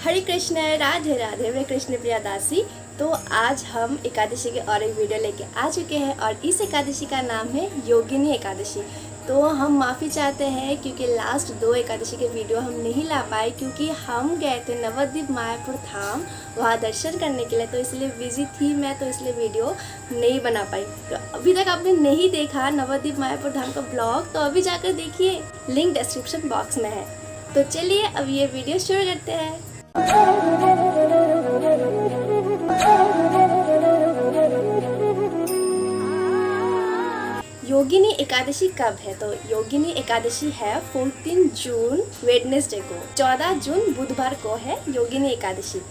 हरे कृष्ण, राधे राधे। मैं कृष्ण प्रिया दासी। तो आज हम एकादशी के और एक वीडियो लेके आ चुके हैं और इस एकादशी का नाम है योगिनी एकादशी। तो हम माफ़ी चाहते हैं क्योंकि लास्ट 2 एकादशी के वीडियो हम नहीं ला पाए क्योंकि हम गए थे नवद्वीप मायापुर धाम वहाँ दर्शन करने के लिए, तो इसलिए बिजी थी मैं, तो इसलिए वीडियो नहीं बना पाई। तो अभी तक आपने नहीं देखा नवद्वीप मायापुर धाम का ब्लॉग तो अभी जाकर देखिए, लिंक डिस्क्रिप्शन बॉक्स में है। तो चलिए अब ये वीडियो शुरू करते हैं। योगिनी एकादशी कब है? तो योगिनी एकादशी है 14 जून वेडनेसडे को, 14 जून बुधवार को है योगिनी एकादशी।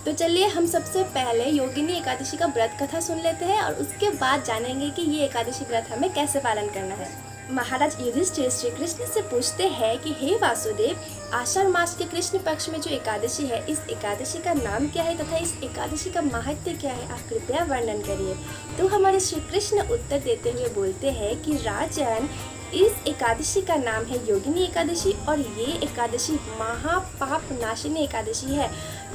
तो चलिए हम सबसे पहले योगिनी एकादशी का व्रत कथा सुन लेते हैं और उसके बाद जानेंगे कि ये एकादशी व्रत हमें कैसे पालन करना है। महाराज युधिष्ठिर श्री कृष्ण से पूछते हैं कि हे वासुदेव, आषाढ़ मास के कृष्ण पक्ष में जो एकादशी है, इस एकादशी का नाम क्या है तथा इस एकादशी का महत्व क्या है, आप कृपया वर्णन करिए। तो हमारे श्री कृष्ण उत्तर देते हुए बोलते हैं कि राजन, इस एकादशी का नाम है योगिनी एकादशी और ये एकादशी महापाप नाशिनी एकादशी है।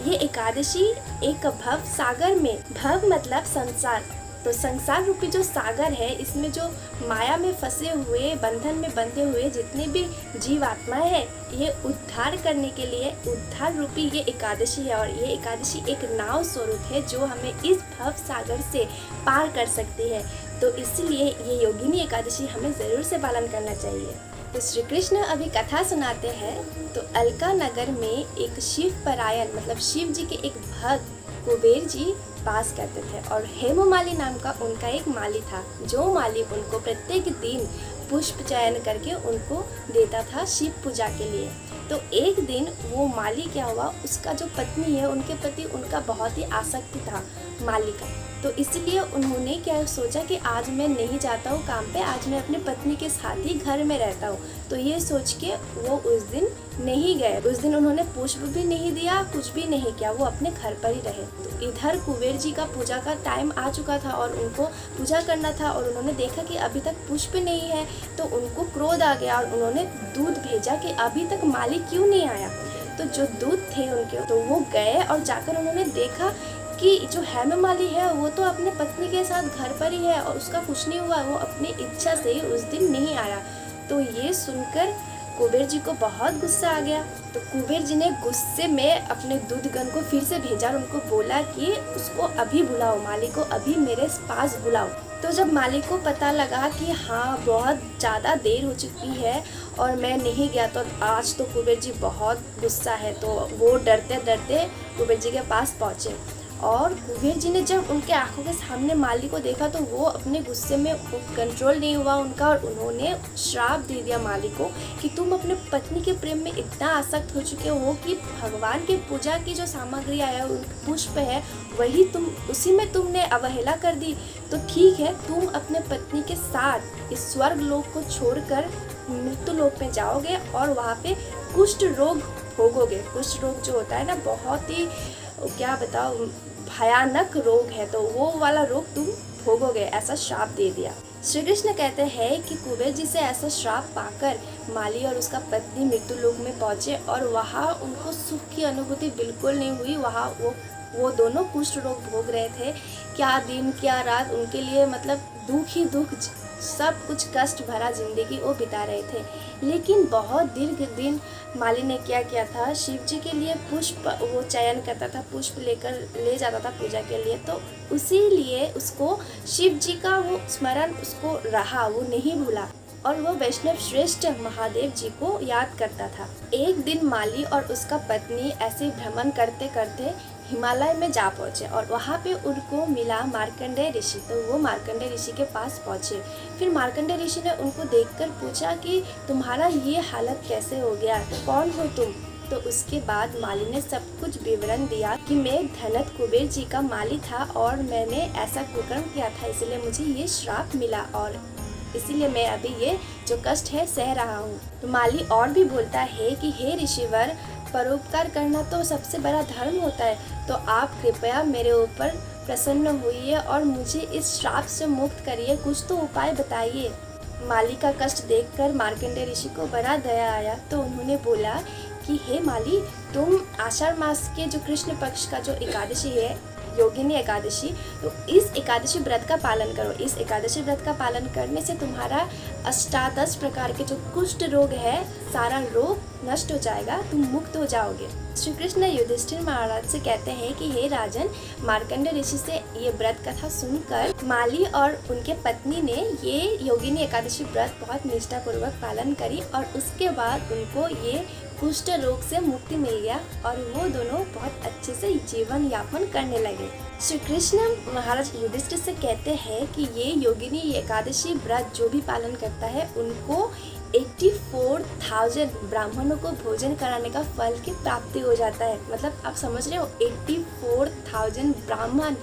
ये एकादशी एक भव सागर में, भव मतलब संसार, तो संसार रूपी जो सागर है, इसमें जो माया में फंसे हुए, बंधन में बंधे हुए जितने भी जीव आत्माएं हैं, ये उद्धार करने के लिए उद्धार रूपी ये एकादशी है। और ये एकादशी एक नाव स्वरूप है जो हमें इस भव सागर से पार कर सकती है। तो इसलिए ये योगिनी एकादशी हमें ज़रूर से पालन करना चाहिए। तो श्री कृष्ण अभी कथा सुनाते हैं। तो अलका नगर में एक शिव परायण मतलब शिव जी के एक भक्त कुबेर जी वास करते थे और हेममाली नाम का उनका एक माली था, जो माली उनको प्रत्येक दिन पुष्प चयन करके उनको देता था शिव पूजा के लिए। तो एक दिन वो माली क्या हुआ, उसका जो पत्नी है उनके प्रति उनका बहुत ही आसक्ति था माली का। तो इसलिए उन्होंने क्या सोचा कि आज मैं नहीं जाता हूँ काम पे, आज मैं अपनी पत्नी के साथ ही घर में रहता हूँ। तो ये सोच के वो उस दिन नहीं गए। उस दिन उन्होंने पुष्प भी नहीं दिया, कुछ भी नहीं किया, वो अपने घर पर ही रहे। तो इधर कुबेर जी का पूजा का टाइम आ चुका था और उनको पूजा करना था और उन्होंने देखा कि अभी तक पुष्प नहीं है, तो उनको क्रोध आ गया और उन्होंने दूत भेजा कि अभी तक माली क्यों नहीं आया। तो जो दूत थे उनके, तो वो गए और जाकर उन्होंने देखा कि जो हेममाली है वो तो अपने पत्नी के साथ घर पर ही है और उसका कुछ नहीं हुआ, वो अपनी इच्छा से ही उस दिन नहीं आया। तो ये सुनकर कुबेर जी को बहुत गुस्सा आ गया। तो कुबेर जी ने गुस्से में अपने दूतगण को फिर से भेजा और उनको बोला कि उसको अभी बुलाओ, माली को अभी मेरे पास बुलाओ। तो जब माली को पता लगा कि हाँ बहुत ज़्यादा देर हो चुकी है और मैं नहीं गया, तो आज तो कुबेर जी बहुत गुस्सा है। तो वो डरते डरते कुबेर जी के पास पहुँचे और कुबेर जी ने जब उनके आंखों के सामने माली को देखा तो वो अपने गुस्से में कंट्रोल नहीं हुआ उनका और उन्होंने श्राप दे दिया माली को कि तुम अपने पत्नी के प्रेम में इतना आसक्त हो चुके हो कि भगवान के पूजा की जो सामग्री आया पुष्प है वही उसी में तुमने अवहेला कर दी। तो ठीक है, तुम अपने पत्नी के साथ इस स्वर्ग लोक को छोड़कर मृत्यु लोक में जाओगे और वहाँ पे कुष्ठ रोग भोगोगे। कुष्ठ रोग जो होता है ना, बहुत ही क्या बताओ भयानक रोग है, तो वो वाला रोग तुम भोगोगे, ऐसा श्राप दे दिया। श्री कृष्ण कहते हैं कि कुबेर जी से ऐसा श्राप पाकर माली और उसका पत्नी मृत्यु लोक में पहुंचे और वहाँ उनको सुख की अनुभूति बिल्कुल नहीं हुई। वहाँ वो दोनों कुष्ठ रोग भोग रहे थे। क्या दिन क्या रात उनके लिए मतलब दुख ही दुख, सब कुछ कष्ट भरा जिंदगी वो बिता रहे थे। लेकिन बहुत दीर्घ दिन माली ने क्या किया था, शिव जी के लिए पुष्प वो चयन करता था, पुष्प ले जाता था पूजा के लिए। तो उसीलिए उसको शिव जी का वो स्मरण उसको रहा, वो नहीं भूला और वो वैष्णव श्रेष्ठ महादेव जी को याद करता था। एक दिन माली और उसका पत्नी ऐसे भ्रमण करते करते हिमालय में जा पहुँचे और वहाँ पे उनको मिला मार्कंडेय ऋषि। तो वो मार्कंडेय ऋषि के पास पहुँचे। फिर मार्कंडेय ऋषि ने उनको देखकर पूछा कि तुम्हारा ये हालत कैसे हो गया, कौन हो तुम? तो उसके बाद माली ने सब कुछ विवरण दिया कि मैं धनत कुबेर जी का माली था और मैंने ऐसा कुकर्म किया था, इसलिए मुझे ये श्राप मिला और इसीलिए मैं अभी ये जो कष्ट है सह रहा हूँ। तो माली और भी बोलता है कि हे ऋषिवर, परोपकार करना तो सबसे बड़ा धर्म होता है, तो आप कृपया मेरे ऊपर प्रसन्न होइए और मुझे इस श्राप से मुक्त करिए, कुछ तो उपाय बताइए। माली का कष्ट देखकर मार्कंडेय ऋषि को बड़ा दया आया, तो उन्होंने बोला कि हे माली, तुम आषाढ़ मास के जो कृष्ण पक्ष का जो एकादशी है, योगिनी एकादशी, तो इस एकादशी व्रत का पालन करो। इस एकादशी व्रत का पालन करने से तुम्हारा 18 प्रकार के जो कुष्ठ रोग है, सारा रोग नष्ट हो जाएगा, तुम मुक्त हो जाओगे। श्री कृष्ण युधिष्ठिर महाराज से कहते हैं कि हे राजन, मार्कंडेय ऋषि से ये व्रत कथा सुनकर माली और उनके पत्नी ने ये योगिनी एकादशी व्रत बहुत निष्ठापूर्वक पालन करी और उसके बाद उनको ये कुष्ठ रोग से मुक्ति मिल गया और वो दोनों बहुत अच्छे से जीवन यापन करने लगे। श्री कृष्ण महाराज युधिष्ठिर से कहते हैं कि ये योगिनी एकादशी व्रत जो भी पालन करता है उनको 84,000 ब्राह्मणों को भोजन कराने का फल की प्राप्ति हो जाता है। मतलब आप समझ रहे हो, 84,000 ब्राह्मण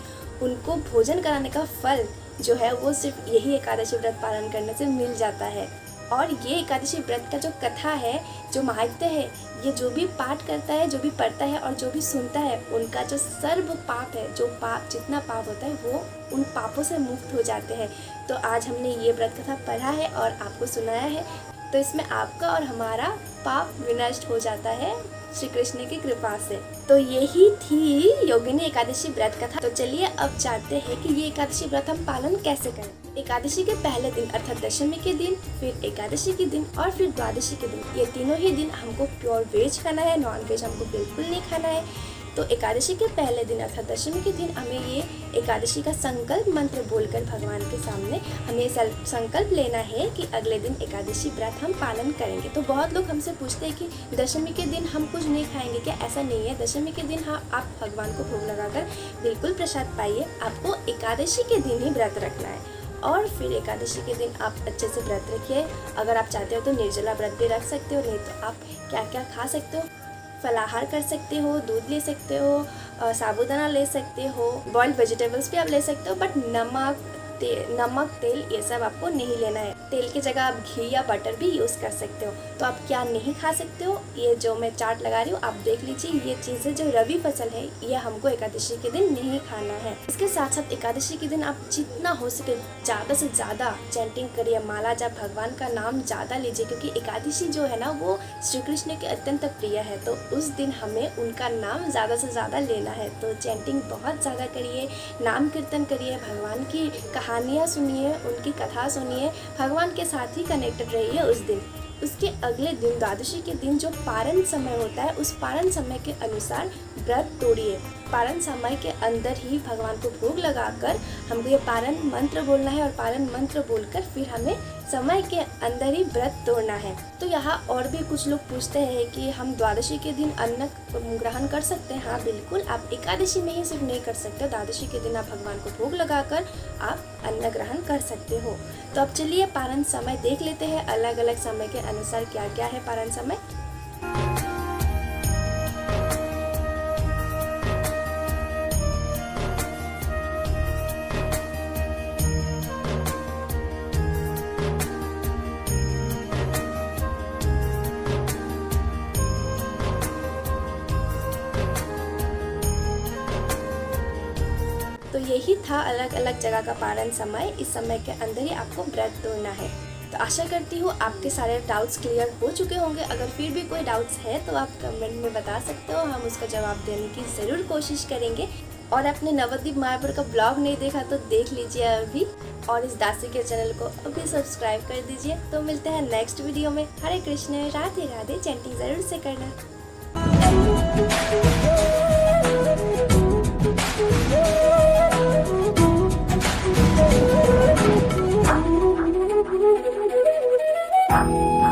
उनको भोजन कराने का फल जो है वो सिर्फ यही एकादशी व्रत पालन करने से मिल जाता है। और ये एकादशी व्रत का जो कथा है, जो महत्व है, ये जो भी पाठ करता है, जो भी पढ़ता है और जो भी सुनता है, उनका जो सर्व पाप है, जो पाप जितना पाप होता है वो उन पापों से मुक्त हो जाते हैं। तो आज हमने ये व्रत कथा पढ़ा है और आपको सुनाया है, तो इसमें आपका और हमारा पाप विनष्ट हो जाता है श्री कृष्ण की कृपा से। तो यही थी योगिनी एकादशी व्रत कथा। तो चलिए अब जानते हैं कि ये एकादशी व्रत हम पालन कैसे करें। एकादशी के पहले दिन अर्थात दशमी के दिन, फिर एकादशी के दिन और फिर द्वादशी के दिन, ये तीनों ही दिन हमको प्योर वेज खाना है, नॉन वेज हमको बिल्कुल नहीं खाना है। तो एकादशी के पहले दिन अर्थात दशमी के दिन हमें ये एकादशी का संकल्प मंत्र बोलकर भगवान के सामने हमें संकल्प लेना है कि अगले दिन एकादशी व्रत हम पालन करेंगे। तो बहुत लोग हमसे पूछते हैं कि दशमी के दिन हम कुछ नहीं खाएंगे क्या? ऐसा नहीं है। दशमी के दिन हाँ, आप भगवान को भोग लगाकर बिल्कुल प्रसाद पाइए। आपको एकादशी के दिन ही व्रत रखना है और फिर एकादशी के दिन आप अच्छे से व्रत रखिए। अगर आप चाहते हो तो निर्जला व्रत भी रख सकते हो, नहीं तो आप क्या क्या खा सकते हो, फलाहार कर सकते हो, दूध ले सकते हो, साबूदाना ले सकते हो, बॉइल्ड वेजिटेबल्स भी आप ले सकते हो, बट नमक तेल ये सब आपको नहीं लेना है। तेल की जगह आप घी या बटर भी यूज़ कर सकते हो। तो आप क्या नहीं खा सकते हो, ये जो मैं चार्ट लगा रही हूँ आप देख लीजिए। ये चीज़ें जो रवि फसल है ये हमको एकादशी के दिन नहीं खाना है। इसके साथ साथ एकादशी के दिन आप जितना हो सके ज़्यादा से ज़्यादा चैंटिंग करिए, माला जाप, भगवान का नाम ज़्यादा लीजिए, क्योंकि एकादशी जो है ना वो श्री कृष्ण के अत्यंत प्रिय है। तो उस दिन हमें उनका नाम ज़्यादा से ज़्यादा लेना है। तो चैंटिंग बहुत ज़्यादा करिए, नाम कीर्तन करिए, भगवान की कहानियाँ सुनिए, उनकी कथा सुनिए, भगवान के साथ ही कनेक्टेड रहिए उस दिन। उसके अगले दिन द्वादशी के दिन जो पारण समय होता है, उस पारण समय के अनुसार व्रत तोड़िए। पारण समय के अंदर ही भगवान को भोग लगाकर हमको ये पारण मंत्र बोलना है और पारण मंत्र बोलकर फिर हमें समय के अंदर ही व्रत तोड़ना है। तो यहाँ और भी कुछ लोग पूछते हैं कि हम द्वादशी के दिन अन्न ग्रहण कर सकते हैं। हाँ बिल्कुल, आप एकादशी में ही सिर्फ नहीं कर सकते, द्वादशी के दिन आप भगवान को भोग लगाकर आप अन्न ग्रहण कर सकते हो। तो अब चलिए पारण समय देख लेते हैं, अलग अलग समय के अनुसार क्या क्या है पारण समय। तो यही था अलग अलग जगह का पारण समय। इस समय के अंदर ही आपको व्रत तोड़ना है। तो आशा करती हूँ आपके सारे डाउट्स क्लियर हो चुके होंगे। अगर फिर भी कोई डाउट्स है तो आप कमेंट में बता सकते हो, हम उसका जवाब देने की ज़रूर कोशिश करेंगे। और आपने नवद्वीप मायापुर का ब्लॉग नहीं देखा तो देख लीजिए अभी, और इस दासी के चैनल को अभी सब्सक्राइब कर दीजिए। तो मिलते हैं नेक्स्ट वीडियो में। हरे कृष्ण, राधे राधे, चैंटिंग ज़रूर से करना। Thank you.